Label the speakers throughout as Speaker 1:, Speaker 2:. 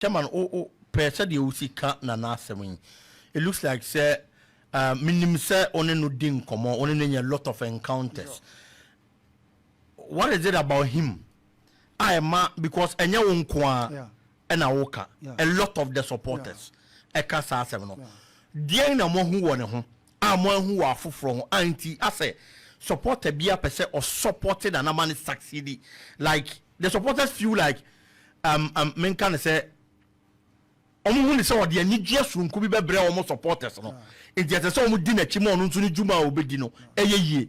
Speaker 1: chairman pressure the usika na nasem. It looks like say minim say one no din komo one a lot of encounters. What is it about him? Because enya wonkwa and awoka a lot of the supporters eka sa asem no dia na mo hu won ho mo hu wa foforo anti ase supporter bia pese or supported and man succeed like the supporters feel like men can say omo hu ni say ode ani dua sunku bi bebre omo supporters no enti ase say omo di na chimo no nso ni juma obedi no eyeye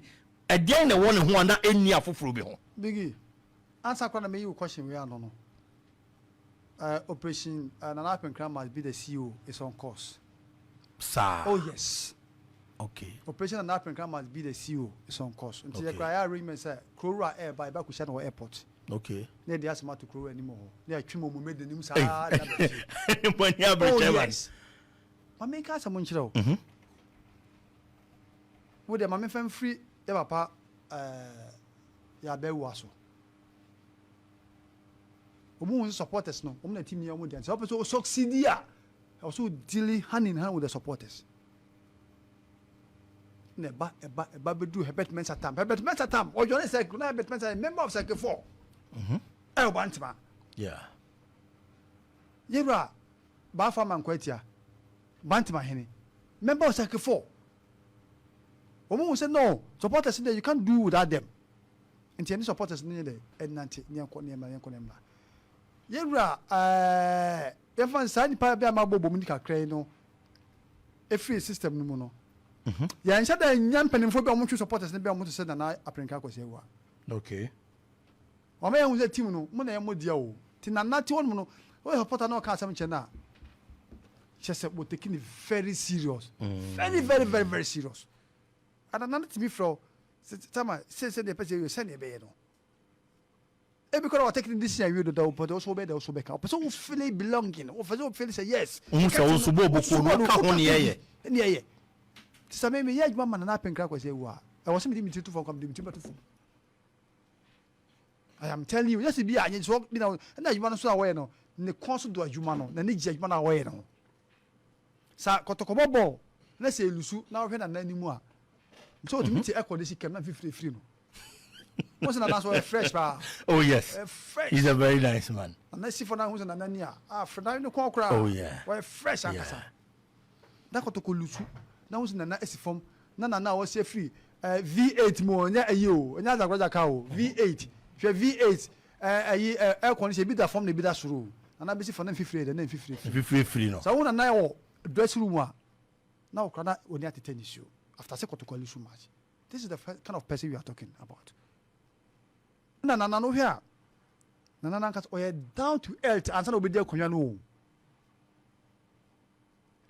Speaker 1: e dia na won ho na eni afoforo bi ho
Speaker 2: bigi answer kwa na me you question we are no operation Apinkra must be the CEO is on course.
Speaker 1: Sir.
Speaker 2: Oh yes.
Speaker 1: Okay.
Speaker 2: Operation Apinkra must be the CEO is on course. Until the cry agreement say Krora Air by Bakushan airport.
Speaker 1: Okay.
Speaker 2: They ask to grow anymore. They are Chimo made the news.
Speaker 1: When you have
Speaker 2: yes. I make us a munchero. Would the mammy fan free ever pa ya bewaso. Omo supporters no omo na team ya omo dance so person succeed here also dealing hand in hand with the supporters neba bedu Herbert Mensah tam o join say na Herbert Mensah member of Circle 4 bantima
Speaker 1: yeah
Speaker 2: yebra ba fa man kwatia bantima hene member of Circle 4 omo say no supporters there you can't do without them and any supporters need there and nanti nyanko nema Yera if sani pa bia mabobo mu kakra no e free system no mu no ya nsa da nyam panimfo bia mo twu supporters ne bia mo to say na Apinkra kwase wa
Speaker 1: okay
Speaker 2: o me hu say team no mo na yemo dia o ti na nati won no o supporter no ka asem che na chese we taking it very serious very serious and another to me from tama say the person you send e be no because we're taking this year, but also better, also back up. So we feel belonging. We feel say yes.
Speaker 1: Also, yeah.
Speaker 2: Some me yeah, mama na Apinkra kwase wa. I was meeting to from the to I am telling you, yes, be a so you know, and you want to away no. Ne konso do adwuma no, na ne adwuma na away no. Sa Kotoko bobo, na say lusu, na hwe na nanimu a. So to meet e ko dey kem na free no. What's an fresh bar?
Speaker 1: Oh yes,
Speaker 2: fresh.
Speaker 1: He's a very nice man.
Speaker 2: And let's see for now who's an anania. For now no crowd.
Speaker 1: Oh yeah.
Speaker 2: We're fresh akasa. That Kotoko lusu. Now who's na esi form. Na was free. V8 mo nya ayo. Nya za gwaja ka o. V8. Hwe V8 air condition bi da form ne bi da suru. Na be si for na 50 then 50
Speaker 1: free no.
Speaker 2: So una na wo dressing room a. Now kana oni atete ni show. After say Kotoko lusu match. This is the kind of person we are talking about. No here. Nana nkas oye down to earth and say obedi akonwa no.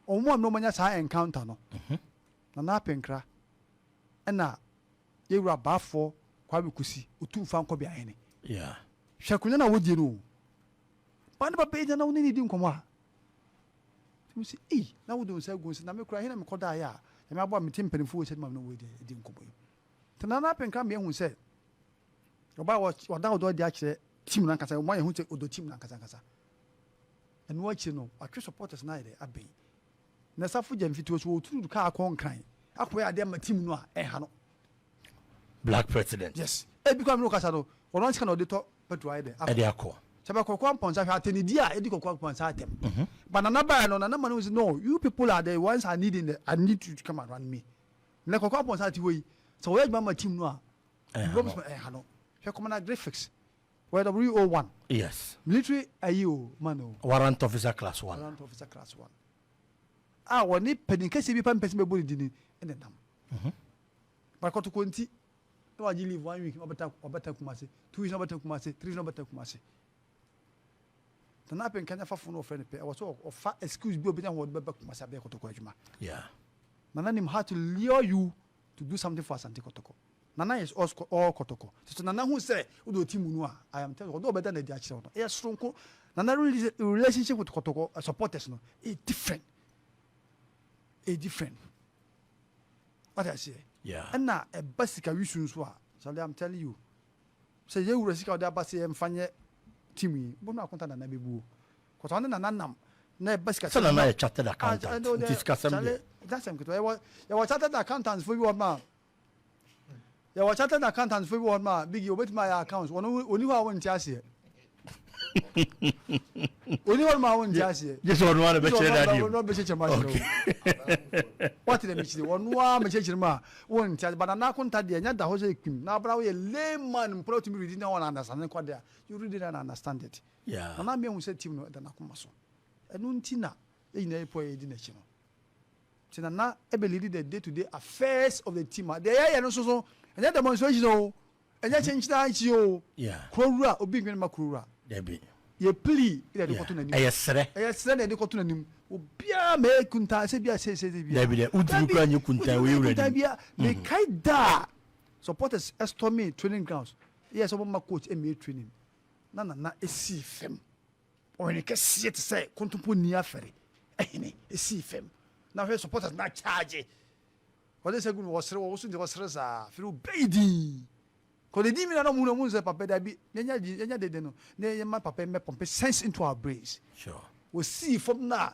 Speaker 2: Omo no manya sa encounter no. Nana Apinkra. Na yewura baafo kwa bekusi otumfa nko bia hene.
Speaker 1: Yeah.
Speaker 2: Hwakunya na wodi no. Bande ba page na woni di nkomo a. Timu si na wodi onsa gunsi na me kura hena me koda ya. Ya me abo me timpanifo wo se ma no wodi di nkomo. Nana Apinkra me hu se oba wada odo di akire team na nkasa mo yehu te odo team na nkasa enu achi no atwe supporters na ide aben na safu jam fiti so oturu ka akon kan akoya ade ma team no a ha no
Speaker 1: black president
Speaker 2: yes because me no kasa no wono ntika na ode to petrol ide
Speaker 1: ade akọ
Speaker 2: sebe kokwa mponsa hwa ateni dia edi kokwa mponsa atem banana ba no na man is no you people are the ones I need to come around me na kokwa mponsa ati we so we ma team no a ha no Command graphics. Where W01.
Speaker 1: Yes.
Speaker 2: Military AU mano.
Speaker 1: Warrant officer class 1.
Speaker 2: Warrant officer class 1. When ni pen case be pan person be body dini ene dam. But Kotoko nti no aji leave 1 week obeta Kumasi, 2 weeks obeta Kumasi, 3 weeks obeta Kumasi. Tana pen kanya fa phone no friend pe I was so offer excuse be obeta wo be Kumasi be Kotoko adwuma.
Speaker 1: Yeah.
Speaker 2: Nana nim how to lure you to do something for Asante Kotoko. Nana is all Kotoko. So Nana who say udo team no I am telling you do better than the actual. Yes strong. Nana relationship with Kotoko supporters no is different. A different. What I say?
Speaker 1: Yeah.
Speaker 2: And now a basic issue so I'm telling you. Say you resika da basi emfanye team yi. Bo na konta na bebu. Because on nanam, ne basket.
Speaker 1: So na a chartered accountant. Discuss them.
Speaker 2: That's him. You were chartered accountants for you, man. You were chartered accountants for you, man. Big you with my accounts. Only one chassis. Only one man chassis.
Speaker 1: Just one to bet you.
Speaker 2: Not bet you money. What did I miss? One man, one charge, but I'm not contact the other Jose Kim. Now, but a layman brought me reading one understand. You really don't understand it.
Speaker 1: Yeah.
Speaker 2: And I'm young said Tim no than Akumaso. And Untina in a poor dination. Tinana, I believe the day-to-day affairs of the team. They are also, and that demonstration, and that change that you.
Speaker 1: Yeah.
Speaker 2: Krura, or big Macrura.
Speaker 1: Debbie.
Speaker 2: Ye plea, yes, sir. Yes, sir, they go to the name. Bia me kunta, Sebia says,
Speaker 1: Debbie, Udrukan, you couldn't we ready.
Speaker 2: Me kaida. Supporters, Estomy training grounds. Yes, my coach, MA training. Nana, a sea fem. Or in a case, say, Contemponia ferry. A sea fem. Now, her supporters not charge. What is a good was also the was Reza, through Brady. Because the demon no moon was a papa that be, Nanya de no, nay, my papa may pump sense into our brains.
Speaker 1: Sure.
Speaker 2: We'll see from now.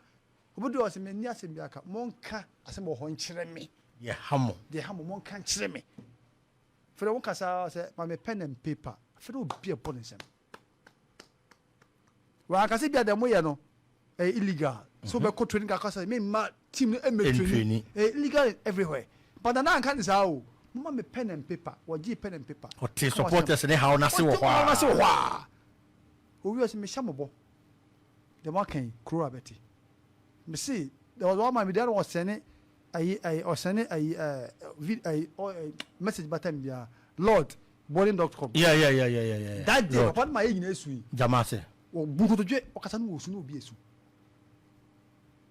Speaker 2: What do I say, Mania Simbiaka, Monka, as a more honchire me.
Speaker 1: Yeah, Hammo.
Speaker 2: The Hammo Monka chire me. For the workers, I said, my pen and paper, for no be upon him. Well, I can see the way, no, illegal. So, we're training our customers, me, my team, training, illegal everywhere. But the now can't say, oh. Mama pen and paper, or G pen and paper.
Speaker 1: What is supporters and how Nasi wa?
Speaker 2: Who was me shamable? The marking, Kura Betty. Me see, there was one my dad was sending a message button via Lord boarding.com.
Speaker 1: Yeah.
Speaker 2: That day, upon my Ignace,
Speaker 1: Jamase.
Speaker 2: Or Buko to J, or Casano was no BSU.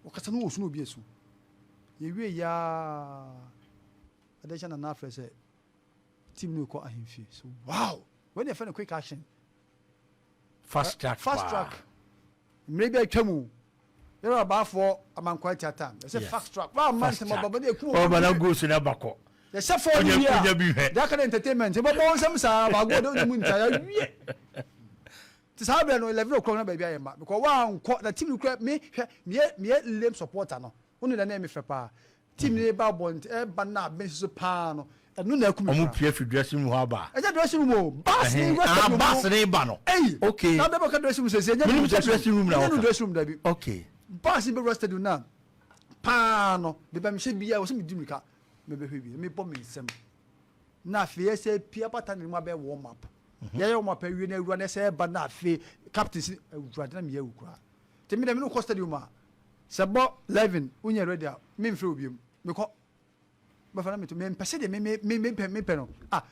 Speaker 2: Or Casano was no BSU. You ya. Addition and after say, team no call him fee. So wow, when you find a quick action,
Speaker 1: fast track.
Speaker 2: Maybe I come. You're about for a man quite a time. It's a fast track. Wow, man, but they're cool.
Speaker 1: Oh, but I go to Nabako.
Speaker 2: There's a 4 years. That can entertainment. But on some side, I'll go to the moon. This happened on 11 o'clock, baby. I am because one the team will grab me, lame supporter. Only the name is Fapa. Team neighbor bond, banana, Mrs. Pano, and no, I'm
Speaker 1: dressing room.
Speaker 2: And that dressing room, bass,
Speaker 1: Hey, okay.
Speaker 2: Now the dressing room says,
Speaker 1: dressing room now.
Speaker 2: Dressing room,
Speaker 1: okay.
Speaker 2: Bass in the rested you now. Pano, the Bam should be I was in Dumica, maybe me bomb me some. Now, fear say, Pia Patan in my bed warm up. Yeah, my period, run as a banana, captain, Radam Yukra. Tell me the no costed you, ma. Sabo 11, when you're ready, me frubium. Because, but for me to me, Passade, me penal. Ah,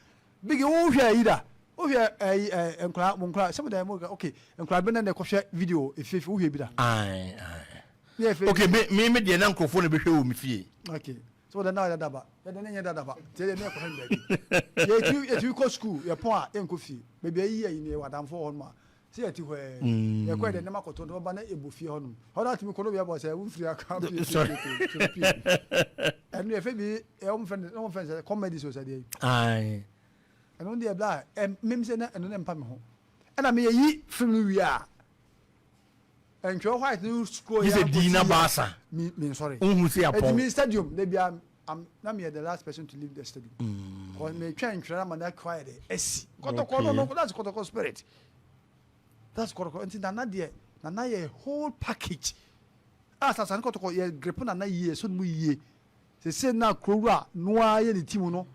Speaker 2: big over either. Over and crowd, some of them okay, and crowd and the coffee video if you hear that.
Speaker 1: Aye.
Speaker 2: Yeah,
Speaker 1: okay, me the uncle phone be show me fee.
Speaker 2: Okay. So the night about, then daba. Tell you never if you go school, your point and coffee, maybe a year in your damn 4 months. See it where you're quite a number of total banner a buffy on. How that me Colombia was a free account. And if it no offense, a comedy society.
Speaker 1: Aye.
Speaker 2: And on the blind, and Mims and then Pamho. And I mean, ye from we are. And your white news school
Speaker 1: is a Dina Bassa.
Speaker 2: Me, sorry.
Speaker 1: Who say
Speaker 2: a stadium, maybe I'm not me the last person to leave the stadium. Or may try and try and that quiet. Kotoko, no, that's Kotoko spirit. That's Kotoko. Until Nanadia, Nanaya, whole package. As I Kotoko, ye grepon and ye, so we ye. They say now, Kura, no, ye, the Timono,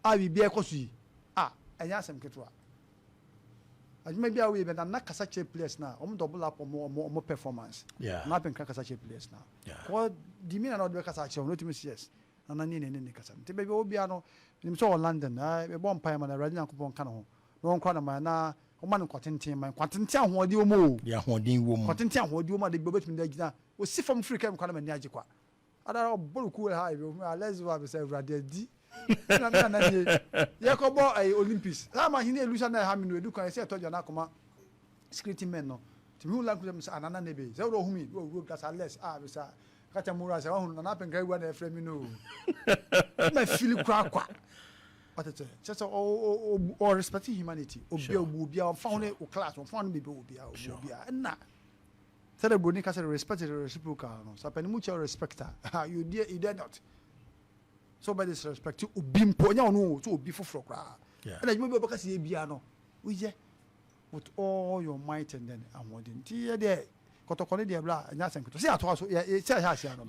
Speaker 2: I will be a cosi. Ah, and yes, I'm Ketua. As maybe I will, but I'm not such a place now. I'm double up or more performance.
Speaker 1: Yeah.
Speaker 2: Not been such a place now.
Speaker 1: Yeah.
Speaker 2: What do you mean? Not because I shall not miss yes. And I need any Casam. The baby will be on London. I one pie and a red coupon canoe. No one my na. Man cotton team, my cotton town, what do you move?
Speaker 1: Yeah, holding woman.
Speaker 2: Cotton town, what do you want the bubble in the was see from free camp column and Yajiqua. I don't know, bull cool high, let's have say rather D. Yacobo, a Olympics. Lama Hine Luciana Hamin, we do can say to Janakoma, security men, no. To who like them, and another baby. They will me, who work as a less, Bisa, Katamura, own an up and great one, a friend, you know. My Philip Crack. But it's just or respecting humanity. Or be found it or class or found me be and not. Bruni can say respect is reciprocal. No, so penny mutual respect. You dare not. So by this respect, you be imponya no to be for
Speaker 1: yeah.
Speaker 2: And you because you be no. We with all your might and then I'm wondering. Tia there. Kotoko de bla. And that's see at all. So yeah,
Speaker 1: Chairman,